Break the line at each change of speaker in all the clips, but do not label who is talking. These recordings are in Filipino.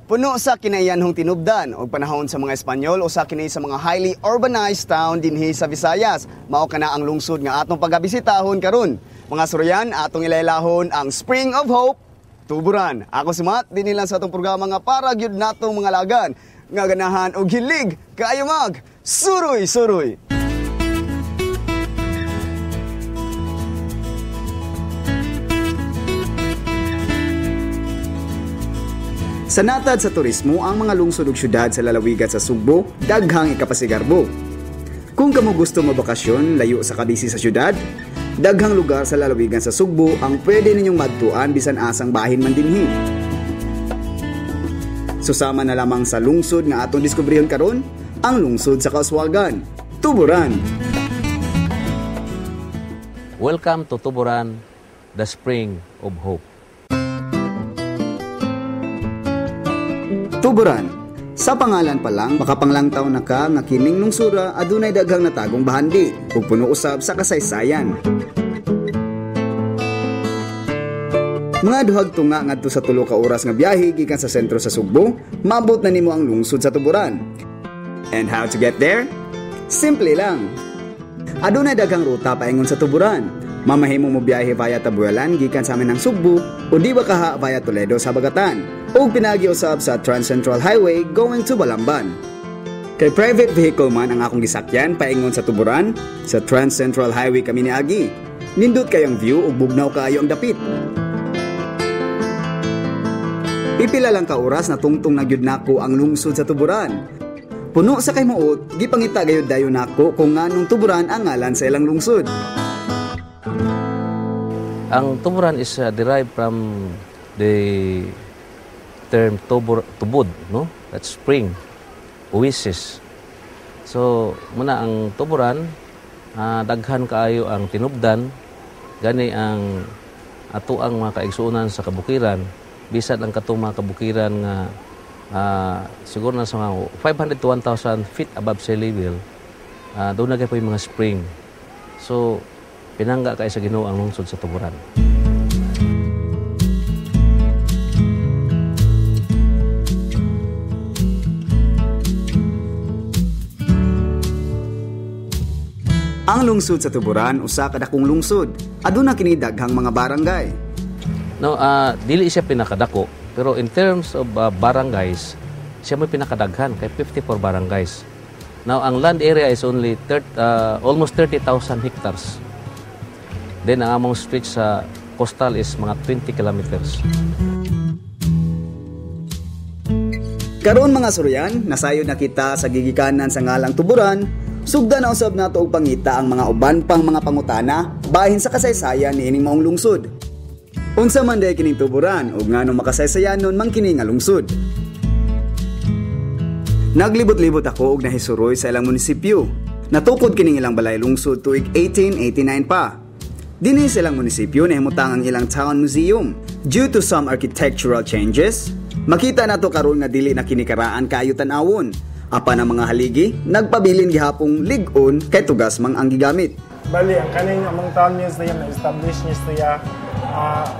Puno sa kinaiyanhong tinubdan o panahon sa mga Espanyol o sa kini sa mga highly urbanized town dinhi sa Visayas. Mao kana ang lungsod nga atong pagabisitahon karon. Mga suryan, atong ilaylahon ang Spring of Hope, Tuburan. Ako si Matt, dinhi lang sa atong programa nga para gyud natong mga lagan nga ganahan og hilig kaayo mag suroy-suroy. Sa natad sa turismo, ang mga lungsod ug syudad sa lalawigan sa Sugbo, daghang ikapasigarbo. Kung kamo gusto mabakasyon layo sa kabisi sa syudad, daghang lugar sa lalawigan sa Sugbo ang pwede ninyong madtuan bisan asang bahin man dinhi. Susama na lamang sa lungsod nga atong diskubrihon karon, ang lungsod sa Kauswagan, Tuburan.
Welcome to Tuburan, the Spring of Hope.
Tuburan. Sa pangalan pa lang, makapanglantaw na ka nga kining lungsura adunay daghang natagong bahandi ug puno usab sa kasaysayan. Mga duhag tunga ngadto sa 3 ka oras nga biyahe gikan sa sentro sa Sugbo, maabot na nimo ang lungsod sa Tuburan. And how to get there? Simple lang. Adunay daghang ruta paingon sa Tuburan. Mamahimo mo biyahe via Tabuelan gikan sa amin ng Sugbo o di ba kaha via Toledo sa Bagatan o pinagi usab sa Trans-Central Highway going to Balamban. Kay private vehicle man ang akong gisakyan paingon sa Tuburan, sa Trans-Central Highway kami niagi. Nindot kayong view ug bugnaw kaayo ang dapit. Pipila lang ka oras na tungtong na gyud nako ang lungsod sa Tuburan. Puno sa kay muot, gipangita gayud dayon nako kung nganong Tuburan ang ngalan sa ilang lungsod.
Ang Tuburan is derived from the term tubod, no? That's spring, oasis. So, muna ang Tuburan, daghan kaayo ang tinubdan, gani ang ato ang mga kaigsuonan sa kabukiran, bisan ang katong mga kabukiran nga siguro na sa mga 500 to 1,000 feet above sea level, doon na kayo po yung mga spring. So, pinangga kay sa Ginoo ang lungsod sa Tuburan.
Ang lungsod sa Tuburan usa ka dakong lungsod. Aduna kini daghang mga barangay.
No, dili siya pinakadako, pero in terms of barangays, siya may pinakadaghan kay 54 barangays. Now, ang land area is only almost 30,000 hectares. Then, ang among stretch sa coastal is mga 20 kilometers.
Karon mga suryan, nasayod na kita sa gigikanan sa ngalang Tuburan. Sugda na usab nato og pangita ang mga uban pang mga pangutana bahin sa kasaysayan niining maong lungsod. Unsa man day kining Tuburan ug ngano makasaysayanon man kini nga lungsod. Naglibot-libot ako og nahisuroy sa ilang munisipyo. Natukod kining ilang balay lungsod tuig 1889 pa. Dinhi silang munisipyo nahimutang ang ilang town museum. Due to some architectural changes, makita nato karon nga dili na kinikaraan kaayo tan-awon. Apan ang mga haligi nagpabilin gihapong lig-on kay tugas mang ang gigamit.
Bali, ang kaning among town museum na established niya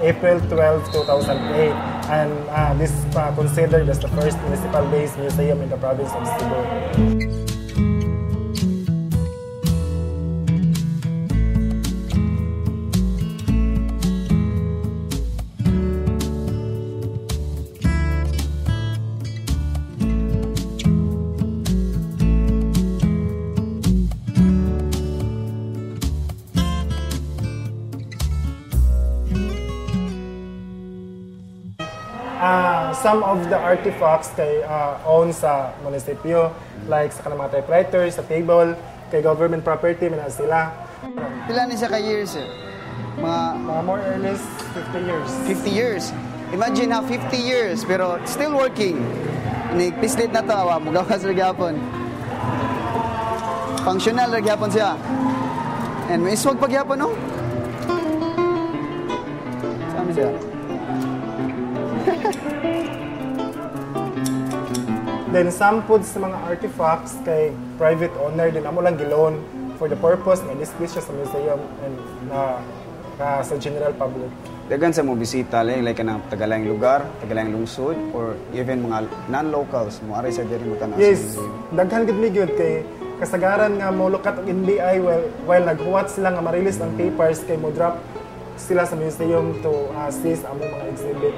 April 12, 2008, and this is considered as the first municipal-based museum in the province of Cebu. Some of the artifacts kay own sa munisipyo, like sa kanang mga typewriters, sa table, kay government property, man sila.
Pila ni siya ka years eh?
Mga more or less 50 years.
50 years. Imagine ha, 50 years pero still working. Nagpislit na to, mugawas ra gyapon. Functional ra gyapon siya. And may iswag pa gyapon no? Saan siya?
Then some food sa mga artifacts kay private owner din amo lang giloan for the purpose na display siya sa museum and sa general public.
Dagan sa mo bisita like kanang tagalayang lugar, tagalayang lungsod, or even mga non-locals mo ari sa diri mo tanan sa
Yes,
museum.
daghan gid mi gyud kay kasagaran nga mo lukat og NBI while naghuwat sila nga ma-release ang papers kay mo drop sila sa museum to assist among mga exhibit.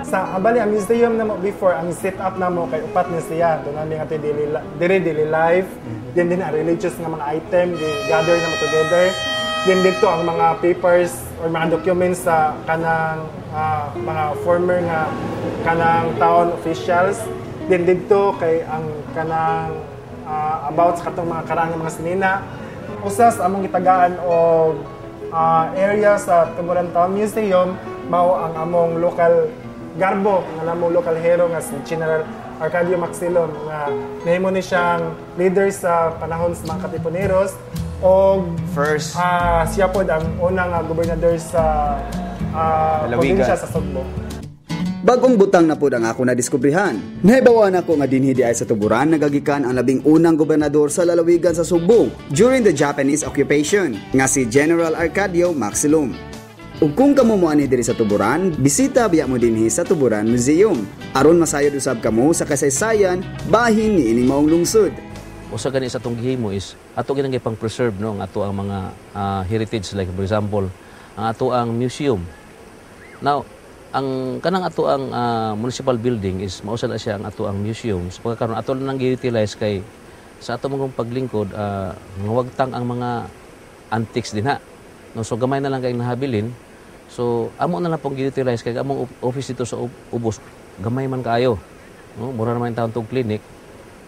Sa abali ang museum na mo before ang set up na mo kay upat ni siya doon nga daily life, then din ang religious nga mga item di gather na mo together. Then dito ang mga papers or mga documents sa kanang mga former nga kanang town officials. Then dito kay ang kanang about sa katong mga karaang mga sinina. Usas among gitagaan og area sa Tuburan Town Museum mao ang among local garbo nga namong local hero nga si General Arcadio Maxilon nga nahimo ni siyang leader sa panahon sa mga Katipuneros. O
First,
siya po ang unang gobernador sa probinsya sa Sugbo.
bagong butang na po ang ako na diskubrihan. Nahibawan ako nga dinhi di ay sa Tuburan nagagikan ang labing unang gobernador sa lalawigan sa Sugbo during the Japanese occupation nga si General Arcadio Maxilon. Ug kung kamo moani diri sa Tuburan, bisita biya mo dinhi sa Tuburan Museum aron masayod usab kamo sa kasaysayan bahin ni ining maong lungsod.
Usa gani sa atong gihimo is ato ginang pang preserve no ang ato ang mga heritage, like for example ang ato ang museum. Now ang kanang ato ang municipal building is mausa na siya ang ato ang museum. So pagkakaroon ato lang gi-utilize kay sa ato mong paglingkod wagtang ang mga antiques din ha. No, so gamay na lang kay nahabilin. So amo na lang pong gi-utilize kay among office dito sa Ubos gamay man kaayo. No, mura naman taon tong clinic.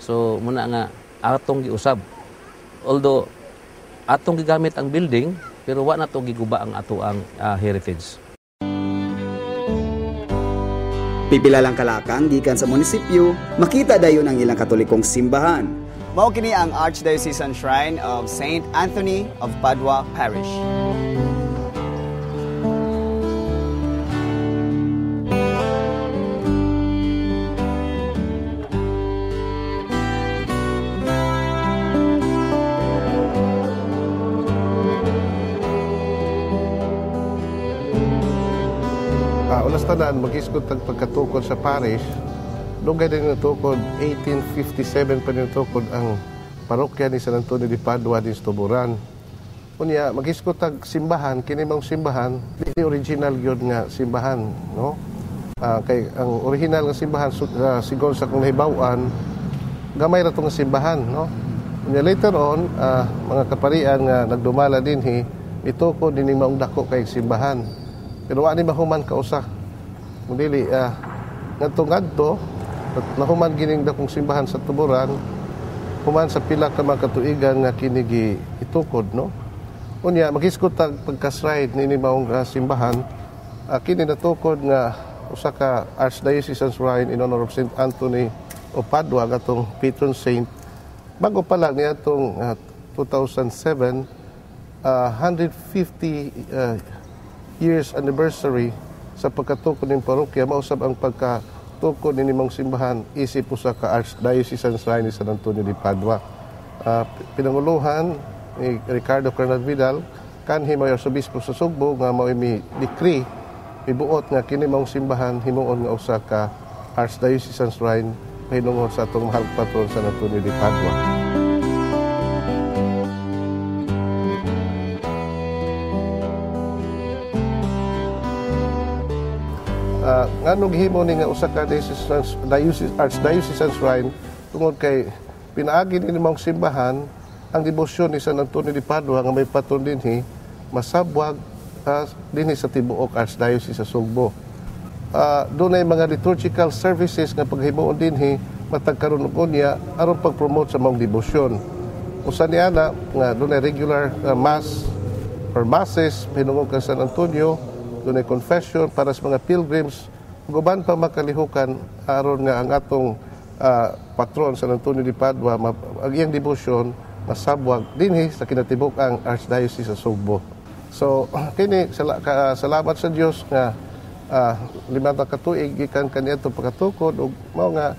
So muna nga atong giusab. Although atong gigamit ang building pero wa na to giguba ang ato ang heritage.
Pipila lang kalakang gikan sa munisipyo, makita dayon ang ilang katolikong simbahan. Mao kini ang Archdiocesan Shrine of Saint Anthony of Padua Parish.
Ulas tanan, mag-iskot ang pagkatukod sa parish. Lugay din yung tukod, 1857 pa din tukod ang parokya ni San Antonio de Padua din sa Tuburan. Unya, mag-iskot ang simbahan, kinimang simbahan, hindi original yun nga simbahan. No? Kay ang original nga simbahan, siguro sa kung nahibawan, gamay na itong simbahan. No? Unya, later on, mga kaparian nga nagdumala din, itukod din yung maong dako kay simbahan. Pero wala ni mahuman kausa. Mudili, ngadto, nahuman gining dakong simbahan sa Tuburan, human sa pila ka mga katuigan nga kinigi itukod, no? Unya, mag-iskot ang pagkasride ni maong simbahan, kini natukod nga usa ka Archdiocesan Shrine in honor of St. Anthony of Padua, gatong patron saint. Bago pa lang niya itong 2007, 150 years anniversary sa pagkatukod ng parokya, mausab ang pagkatukod ni mong simbahan isip usa ka Archdiocesan Shrine ni San Antonio de Padua. Pinanguluhan ni Ricardo Cernal Vidal, kanhi mayor sa Bispo sa Sugbo nga mao mi decree ibuot nga kini mong simbahan himuon nga usa ka Archdiocesan Shrine hinungod sa atong mahal patron San Antonio de Padua. Nganong himo ni nga usa ka Archdiocesan Shrine tungod kay pinaagi ni mong simbahan ang debosyon ni San Antonio de Padua nga may patron dinhi masabwag dinhi sa tibuok Archdiocese sa Sugbo. Doon ay mga liturgical services nga paghimuon dinhi matag karon og unya aron pag-promote sa mong debosyon. Usa niya na nga doon ay regular mass or masses hinungod kay San Antonio, doon ay confession para sa mga pilgrims, guban pa makalihukan aron nga ang atong patron San Antonio de Padua ang iyang debosyon masabwag dinhi sa kinatibuk ang Archdiocese sa Sugbo. So kini salamat sa Dios nga lima ka tuig gikan kaniadto pagkatukod ug mao nga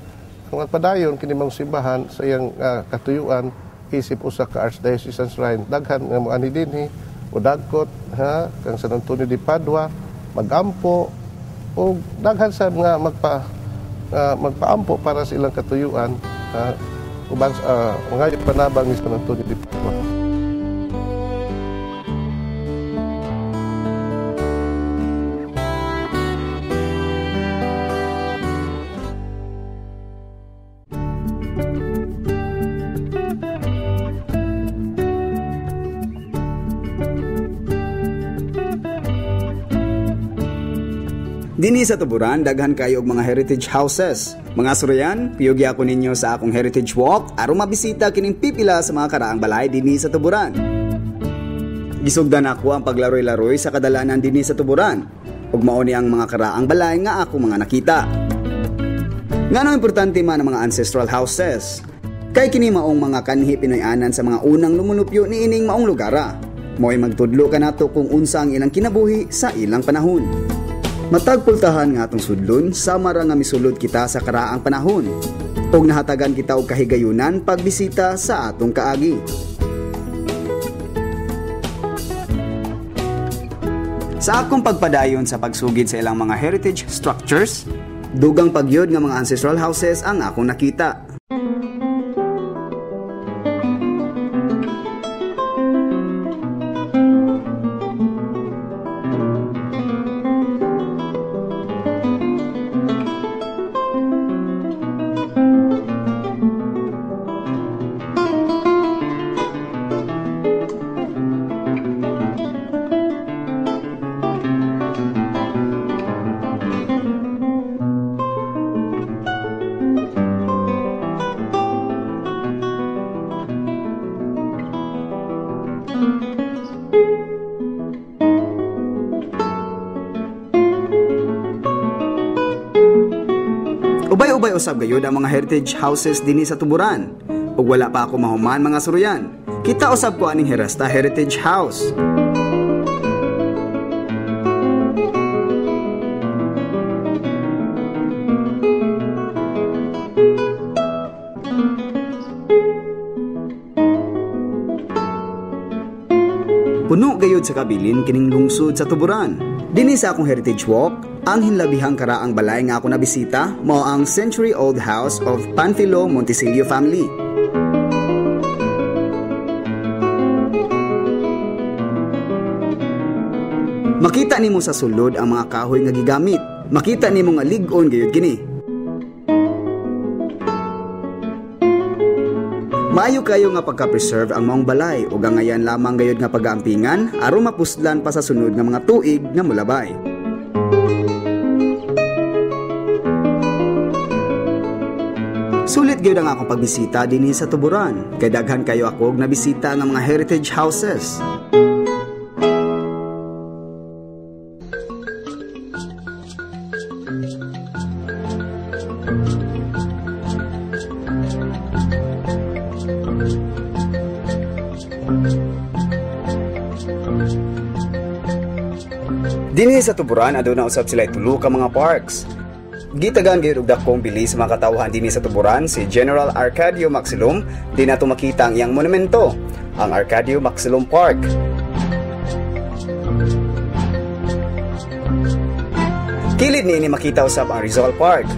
ang padayon kini mong simbahan sa iyang katuyuan isip usa ka Archdiocesan Shrine daghan nga moani dinhi o dagkot kang San Antonio de Padua magampo o daghan sa mga magpaampo para sa ilang katuyuan ubang mga panabang ni San Antonio de Padua.
Dinhi sa Tuburan, daghan kayo og mga heritage houses. Mga suryan, piyugya ko ninyo sa akong heritage walk aron mabisita kining pipila sa mga karaang balay dinhi sa Tuburan. Gisugdan ako ang paglaroy-laroy sa kadalanan dinhi sa Tuburan, ug mao ni ang mga karaang balay nga ako mga nakita. Ngano importante man ang mga ancestral houses? Kay kini maong mga kanhi Pinoyanan sa mga unang lumulupyo ni ining maong lugara. Mo'y magtudlo ka nato kung unsa ang ilang kinabuhi sa ilang panahon. Matagpultahan nga atong sudlon, sama ra nga misulod kita sa karaang panahon. Og nahatagan kita og kahigayunan pagbisita sa atong kaagi. Sa akong pagpadayon sa pagsugid sa ilang mga heritage structures, dugang pagyod nga mga ancestral houses ang akong nakita. Ubay-ubay usab gayud ang mga heritage houses dinhi sa Tuburan. Ug wala pa ako mahuman mga suruyan. Kita usab ko aning Herasta Heritage House. Puno gayud sa kabilin kining lungsod sa Tuburan. Dinhi sa akong heritage walk, ang hinlabihang karaang balay nga ako nabisita mao ang century-old house of Panfilo Monticello family. Makita nimo sa sulod ang mga kahoy nga gigamit. Makita nimo nga lig-on gayud kini. Maayo kayo nga pagka-preserve ang maong balay ug gangayan lamang gayud nga pag-aampingan aron mapuslan pa sa sunod nga mga tuig nga mulabay. Sulit gyud ang akong pagbisita dinhi sa Tuburan, kay daghan kayo ako og nabisita nga mga heritage houses. Dinhi sa Tuburan aduna usab sila tulo ka mga parks. Gitagan gayud og dakong bilis sa mga katawhan dinhi sa Tuburan si General Arcadio Maxilum, di nato makita ang iyang monumento, ang Arcadio Maxilum Park. Kilid niini makita usab ang Rizal Park.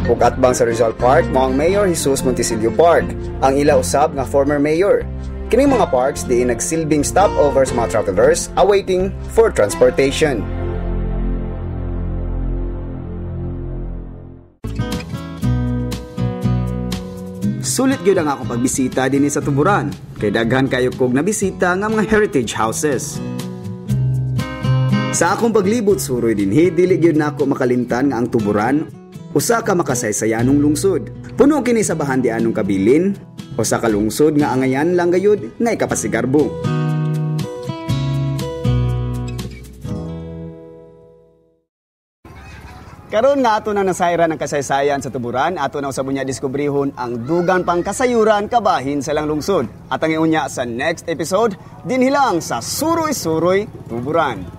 Ug atbang sa Rizal Park mao ang Mayor Jesus Monticello Park, ang ila usab nga former mayor. Kining mga parks di nagsilbing stopover sa mga travelers awaiting for transportation. Sulit gyud ang akong pagbisita dinhi sa Tuburan, kay daghan kayo kog nabisita nga mga heritage houses. Sa akong paglibot suroy dinhi, dili gyud nako makalimtan nga ang Tuburan usa ka makasaysayanong lungsod. Puno kini sa bahandianong kabilin o sa kalungsod nga angayan lang gayud nga ikapasigarbo. Karon nga ato na nasayran ang kasaysayan sa Tuburan, ato na usab niya diskubrihon ang dugang pang kasayuran kabahin sa lang lungsod. At ang iunya sa next episode, dinhi lang sa Suroy-Suroy Tuburan.